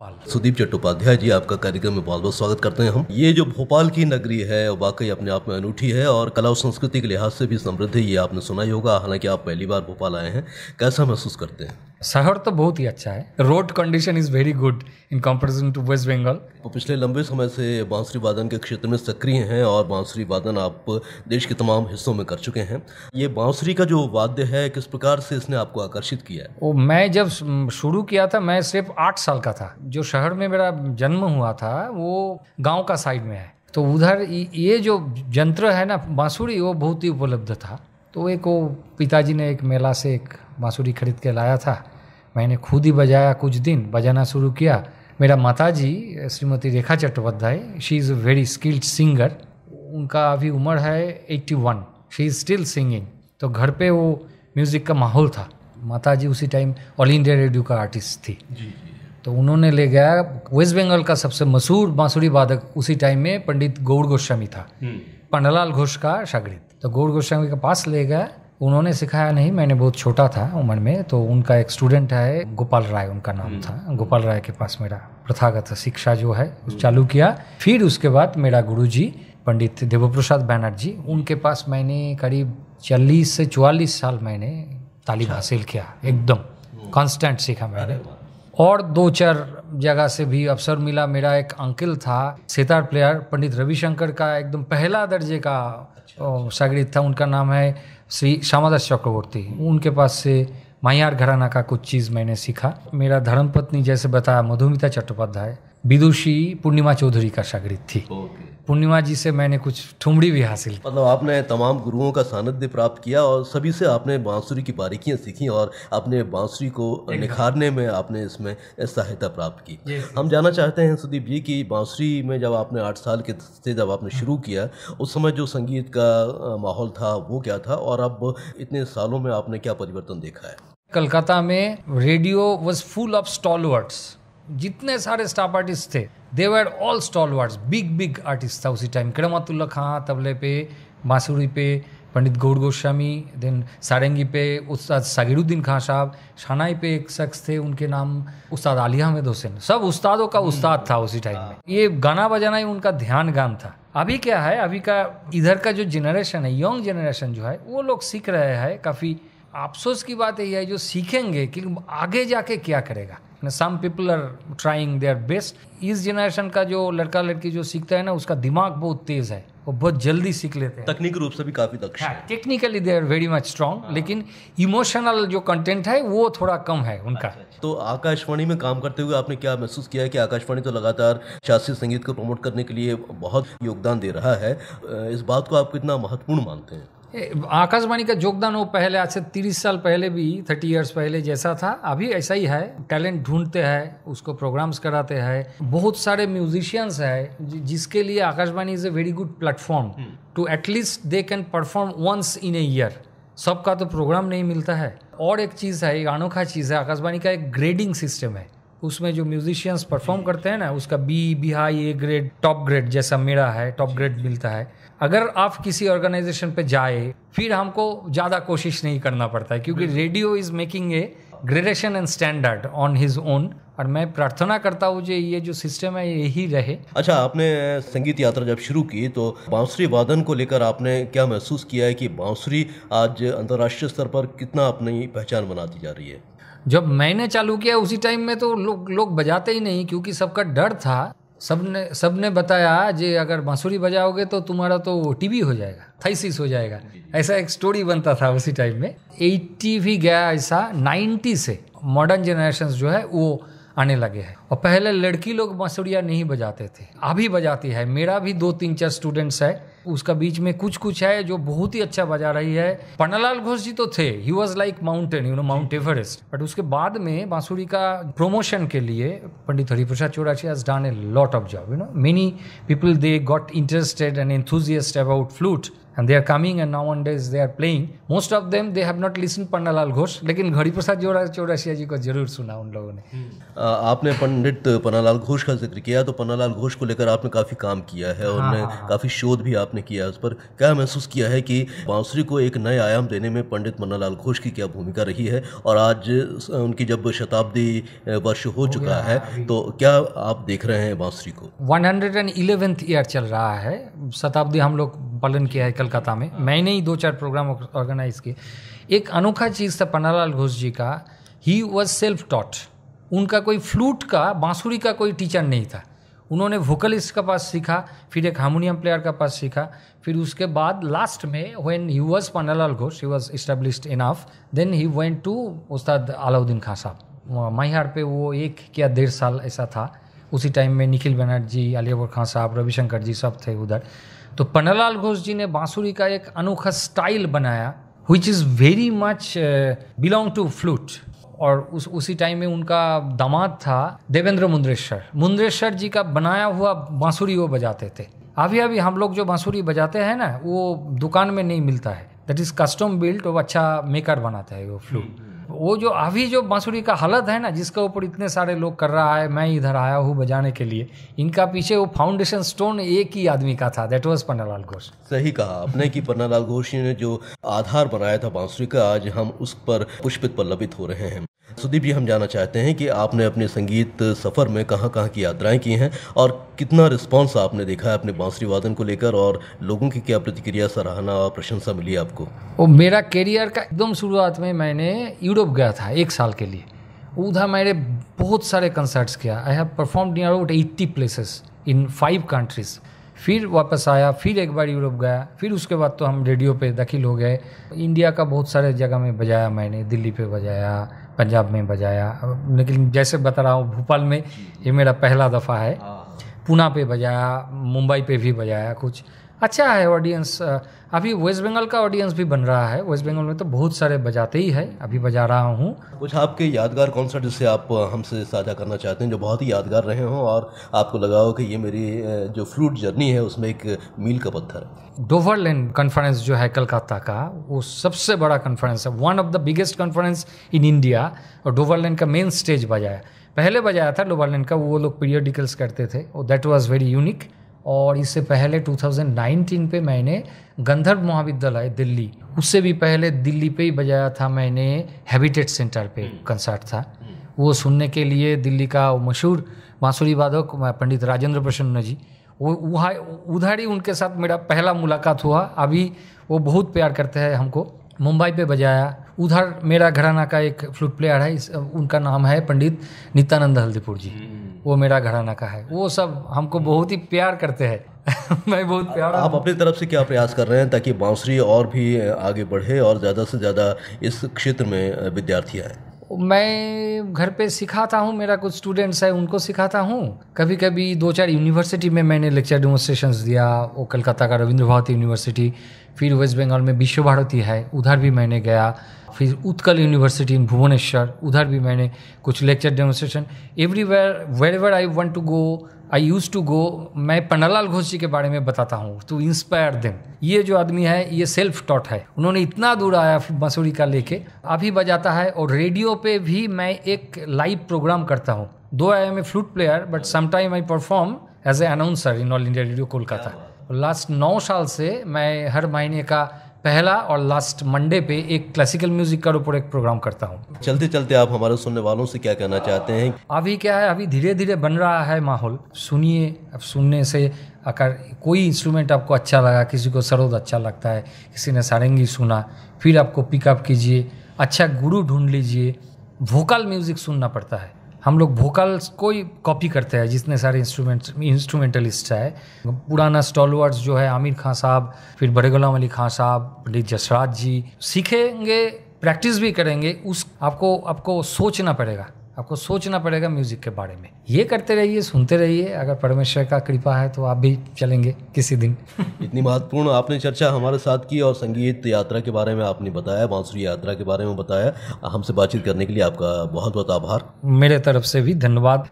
सुदीप चट्टोपाध्याय जी, आपका कार्यक्रम में बहुत बहुत स्वागत करते हैं हम। ये जो भोपाल की नगरी है वाकई अपने आप में अनूठी है और कला और संस्कृति के लिहाज से भी समृद्ध है। ये आपने सुना ही होगा, हालांकि आप पहली बार भोपाल आए हैं। कैसा महसूस करते हैं? शहर तो बहुत ही अच्छा है। Road condition is very good in comparison to West Bengal. तो पिछले लंबे समय से बांसुरी वादन के क्षेत्र में सक्रिय हैं और बांसुरी वादन आप देश के तमाम हिस्सों में कर चुके हैं। ये बांसुरी का जो वाद्य है, किस प्रकार से इसने आपको आकर्षित किया है? वो मैं जब शुरू किया था, मैं सिर्फ 8 साल का था। जो शहर में मेरा जन्म हुआ था वो गांव का साइड में है, तो उधर ये जो यंत्र है ना बांसुरी, वो बहुत ही उपलब्ध था। तो एक वो पिताजी ने एक मेला से एक बांसुरी खरीद के लाया था। मैंने खुद ही बजाया, कुछ दिन बजाना शुरू किया। मेरा माताजी Shrimati Rekha Chattopadhyay, she is a very skilled singer. उनका अभी उम्र है 81, शी इज़ स्टिल सिंगिंग। तो घर पे वो म्यूज़िक का माहौल था। माताजी उसी टाइम ऑल इंडिया रेडियो का आर्टिस्ट थी। तो उन्होंने ले गया। वेस्ट बंगाल का सबसे मशहूर बांसुरी वादक उसी टाइम में पंडित गौड़ गोस्वामी था, पन्नालाल घोष का शागिर्द। तो गौड़ गोस्वामी के पास ले गया। उन्होंने सिखाया नहीं, मैंने बहुत छोटा था उम्र में। तो उनका एक स्टूडेंट है गोपाल राय, उनका नाम था। गोपाल राय के पास मेरा प्रथागत शिक्षा जो है चालू किया। फिर उसके बाद मेरा गुरुजी पंडित देवप्रसाद बैनर्जी, उनके पास मैंने करीब 40 से 44 साल मैंने तालीम हासिल किया। एकदम कांस्टेंट सीखा मैंने। और 2-4 जगह से भी अवसर मिला। मेरा एक अंकल था सितार प्लेयर, पंडित रविशंकर का एकदम पहला दर्जे का शागिर्द था। उनका नाम है श्री श्यामादास चक्रवर्ती। उनके पास से मायार घराना का कुछ चीज़ मैंने सीखा। मेरा धर्मपत्नी, जैसे बताया, मधुमिता चट्टोपाध्याय विदुषी पूर्णिमा चौधरी का शागिर्द थी। पूर्णिमा जी से मैंने कुछ ठुमड़ी भी हासिल की। मतलब आपने तमाम गुरुओं का सानिध्य प्राप्त किया और सभी से आपने बांसुरी की बारीकियां सीखी और अपने बांसुरी को निखारने में आपने इसमें सहायता प्राप्त की। हम जानना चाहते हैं सुदीप जी कि बांसुरी में जब आपने 8 साल के से जब आपने शुरू किया, उस समय जो संगीत का माहौल था वो क्या था और अब इतने सालों में आपने क्या परिवर्तन देखा है? कलकत्ता में radio was full of stalwarts. जितने सारे स्टाफ आर्टिस्ट थे, they were all stalwarts. Big artist था उसी टाइम। करमतुल्ला खां तबले पे, बांसुरी पे पंडित गौड़ गोस्वामी, देन सारंगी पे उस्ताद सागिरुद्दीन खां साहब, शहनाई पे एक शख्स थे, उनके नाम उस्ताद आली अहमद हुसैन। सब उस्तादों का उस्ताद था उसी टाइम में। ये गाना बजाना ही उनका ध्यान गान था। अभी क्या है, अभी का इधर का जो जनरेशन है, यंग जनरेशन जो है, वो लोग सीख रहे हैं। काफ़ी अफसोस की बात यही है, जो सीखेंगे कि आगे जाके क्या करेगा। Some people are trying their best. इस जनरेशन का जो लड़का लड़की जो सीखता है ना, उसका दिमाग बहुत तेज है, वो बहुत जल्दी सीख लेते हैं। तकनीकी रूप से भी काफ़ी दक्ष है। Technically they are very much strong, लेकिन इमोशनल जो कंटेंट है वो थोड़ा कम है उनका। तो आकाशवाणी में काम करते हुए आपने क्या महसूस किया है कि आकाशवाणी तो लगातार शास्त्रीय संगीत को प्रमोट करने के लिए बहुत योगदान दे रहा है, इस बात को आप कितना महत्वपूर्ण मानते हैं? आकाशवाणी का योगदान वो पहले, आज से 30 साल पहले भी, 30 इयर्स पहले जैसा था, अभी ऐसा ही है। टैलेंट ढूंढते हैं, उसको प्रोग्राम्स कराते हैं। बहुत सारे म्यूजिशियंस हैं जिसके लिए Akashvani is a very good platform to at least they can perform once in a year. सबका तो प्रोग्राम नहीं मिलता है। और एक चीज़ है, एक अनोखा चीज़ है, आकाशवाणी का एक ग्रेडिंग सिस्टम है। उसमें जो म्यूजिशियंस परफॉर्म करते हैं ना, उसका B high, A grade, top grade, जैसा मेरा है टॉप ग्रेड मिलता है। अगर आप किसी ऑर्गेनाइजेशन पे जाए, फिर हमको ज़्यादा कोशिश नहीं करना पड़ता है, क्योंकि radio is making a gradation and standard on his own. और मैं प्रार्थना करता हूँ जो ये जो सिस्टम है यही रहे। अच्छा, आपने संगीत यात्रा जब शुरू की तो बांसुरी वादन को लेकर आपने क्या महसूस किया है कि बांसुरी आज अंतर्राष्ट्रीय स्तर पर कितना अपनी पहचान बनाती जा रही है? जब मैंने चालू किया उसी टाइम में तो लोग बजाते ही नहीं, क्योंकि सबका डर था। सबने बताया जे अगर बांसुरी बजाओगे तो तुम्हारा तो टीबी हो जाएगा, थाइसिस हो जाएगा। ऐसा एक स्टोरी बनता था उसी टाइम में। 80 भी गया ऐसा। 90 से मॉडर्न जनरेशन जो है वो आने लगे हैं। और पहले लड़की लोग बांसुरिया नहीं बजाते थे, अभी बजाती है। मेरा भी 2-3-4 स्टूडेंट्स है, उसका बीच में कुछ है जो बहुत ही अच्छा बजा रही है। पन्नालाल घोष जी तो थे, he was like mountain, mount Everest. But उसके बाद में बांसुरी का प्रमोशन के लिए पंडित हरिप्रसाद चौरासी has done a lot of job. Many people they got interested and enthusiast about flute and they are coming and nowadays they are playing. Most of them they have not listened Pannalal Ghosh, लेकिन घड़ी प्रसाद चौरसिया जी को जरूर सुना उन लोगों ने। आपने पंडित पन्नालाल घोष का जिक्र किया, तो पन्नालाल घोष को लेकर आपने काफ़ी काम किया है और काफ़ी शोध भी आपने किया है। उस पर क्या महसूस किया है कि बांसुरी को एक नए आयाम देने में पंडित पन्नालाल घोष की क्या भूमिका रही है, और आज उनकी जब शताब्दी वर्ष हो चुका है तो क्या आप देख रहे हैं बांसुरी को? 111th ईयर चल रहा है, शताब्दी हम लोग पालन किया है कलकत्ता में। मैंने ही 2-4 प्रोग्राम ऑर्गेनाइज किए। एक अनोखा चीज़ था पन्नालाल घोष जी का, ही वॉज सेल्फ टॉट। उनका कोई फ्लूट का, बांसुरी का कोई टीचर नहीं था। उन्होंने वोकलिस्ट के पास सीखा, फिर एक हारमोनियम प्लेयर का पास सीखा, फिर उसके बाद लास्ट में when he was Pannalal Ghosh, he was established enough, then he went to Ustad Allauddin Khan साहब। मैहर पे वो 1 या 1.5 साल ऐसा था। उसी टाइम में निखिल बनर्जी, अलीअकबर खान साहब, रविशंकर जी सब थे उधर। तो पन्नालाल घोष जी ने बांसुरी का एक अनोखा स्टाइल बनाया which is very much belong to flute. और उसी टाइम में उनका दामाद था देवेंद्र मुंद्रेश्वर जी का बनाया हुआ बांसुरी वो बजाते थे। अभी हम लोग जो बांसुरी बजाते हैं ना, वो दुकान में नहीं मिलता है, दैट इज़ कस्टम बिल्ट। वो अच्छा मेकर बनाता है वो फ्लूट। वो जो अभी जो बांसुरी का हालत है ना, जिसके ऊपर इतने सारे लोग कर रहा है, मैं इधर आया हूँ बजाने के लिए, इनका पीछे वो फाउंडेशन स्टोन एक ही आदमी का था, दैट वाज पन्नालाल घोष। सही कहा आपने कि पन्नालाल घोष ने जो आधार बनाया था बांसुरी का, आज हम उस पर पुष्पित पल्लवित हो रहे हैं। सुदीप जी, हम जानना चाहते हैं कि आपने अपने संगीत सफ़र में कहाँ कहाँ की यात्राएं की हैं और कितना रिस्पांस आपने देखा है अपने बांसुरी वादन को लेकर, और लोगों की क्या प्रतिक्रिया, सराहना और प्रशंसा मिली आपको? वो मेरा करियर का एकदम शुरुआत में मैंने यूरोप गया था 1 साल के लिए। उधर मैंने बहुत सारे कंसर्ट्स किया। I have performed near about 80 places in 5 countries. फिर वापस आया, फिर एक बार यूरोप गया, फिर उसके बाद तो हम रेडियो पे दाखिल हो गए। इंडिया का बहुत सारे जगह में बजाया मैंने, दिल्ली पे बजाया, पंजाब में बजाया, लेकिन जैसे बता रहा हूँ भोपाल में ये मेरा पहला दफ़ा है। पुणे पे बजाया, मुंबई पे भी बजाया। कुछ अच्छा है ऑडियंस। अभी वेस्ट बंगाल का ऑडियंस भी बन रहा है। वेस्ट बंगाल में तो बहुत सारे बजाते ही है, अभी बजा रहा हूँ। कुछ आपके यादगार कॉन्सर्ट जिससे आप हमसे साझा करना चाहते हैं, जो बहुत ही यादगार रहे हों और आपको लगा हो कि ये मेरी जो फ्लूट जर्नी है उसमें एक मील का पत्थर है? डोवरलैंड कॉन्फ्रेंस जो है कलकत्ता का, वो सबसे बड़ा कॉन्फ्रेंस है, one of the biggest conference in India. और डोवरलैंड का मेन स्टेज बजाया, पहले बजाया था डोवरलैंड का, वो लोग पीरियडिकल्स करते थे, और दैट वाज वेरी यूनिक। और इससे पहले 2019 पे मैंने गंधर्व महाविद्यालय दिल्ली, उससे भी पहले दिल्ली पे ही बजाया था मैंने, हैबिटेट सेंटर पे कंसर्ट था। वो सुनने के लिए दिल्ली का मशहूर बांसुरी वादक पंडित राजेंद्र प्रसन्न जी, वो वहाँ उधर ही उनके साथ मेरा पहला मुलाकात हुआ। अभी वो बहुत प्यार करते हैं हमको। मुंबई पे बजाया, उधर मेरा घराना का एक फ्लूट प्लेयर है, उनका नाम है पंडित नित्यानंद हल्दीपुर जी, वो मेरा घराना का है। वो सब हमको बहुत ही प्यार करते हैं। मैं बहुत प्यार। आप अपनी तरफ से क्या प्रयास कर रहे हैं ताकि बांसुरी और भी आगे बढ़े और ज़्यादा से ज़्यादा इस क्षेत्र में विद्यार्थी आए? मैं घर पे सिखाता हूँ, मेरा कुछ स्टूडेंट्स है उनको सिखाता हूँ। कभी कभी 2-4 यूनिवर्सिटी में मैंने लेक्चर डेमोन्स्ट्रेशंस दिया। वो कलकत्ता का रविंद्र भारती यूनिवर्सिटी, फिर वेस्ट बंगाल में विश्व भारती है, उधर भी मैंने गया। फिर उत्कल यूनिवर्सिटी इन भुवनेश्वर, उधर भी मैंने कुछ lecture demonstration. Everywhere wherever I want to go, I use to go. मैं पन्नालाल घोष जी के बारे में बताता हूँ टू इंस्पायर देम। ये जो आदमी है ये सेल्फ टॉट है, उन्होंने इतना दूर आया बांसुरी का लेके, अभी बजाता है। और रेडियो पे भी मैं एक लाइव प्रोग्राम करता हूँ। Though I am a flute player but sometime I perform as a announcer in All India Radio Kolkata. Last 9 साल से मैं हर महीने का पहला और लास्ट मंडे पे एक क्लासिकल म्यूजिक का ऊपर एक प्रोग्राम करता हूँ। चलते चलते आप हमारे सुनने वालों से क्या कहना चाहते हैं? अभी क्या है, अभी धीरे धीरे बन रहा है माहौल। सुनिए, अब सुनने से अगर कोई इंस्ट्रूमेंट आपको अच्छा लगा, किसी को सरोद अच्छा लगता है, किसी ने सारंगी सुना, फिर आपको पिकअप कीजिए, अच्छा गुरु ढूंढ लीजिए। वोकल म्यूजिक सुनना पड़ता है। हम लोग वोकल्स को ही कॉपी करते हैं, जितने सारे इंस्ट्रूमेंटलिस्ट है। पुराना स्टॉलवर्ड्स जो है आमिर खान साहब, फिर बड़े गुलाम अली खान साहब, पंडित जसराज जी, सीखेंगे, प्रैक्टिस भी करेंगे। उस आपको सोचना पड़ेगा, आपको सोचना पड़ेगा म्यूजिक के बारे में। ये करते रहिए, सुनते रहिए। अगर परमेश्वर का कृपा है तो आप भी चलेंगे किसी दिन। इतनी महत्वपूर्ण आपने चर्चा हमारे साथ की और संगीत यात्रा के बारे में आपने बताया, बांसुरी यात्रा के बारे में बताया। हमसे बातचीत करने के लिए आपका बहुत बहुत आभार। मेरे तरफ से भी धन्यवाद।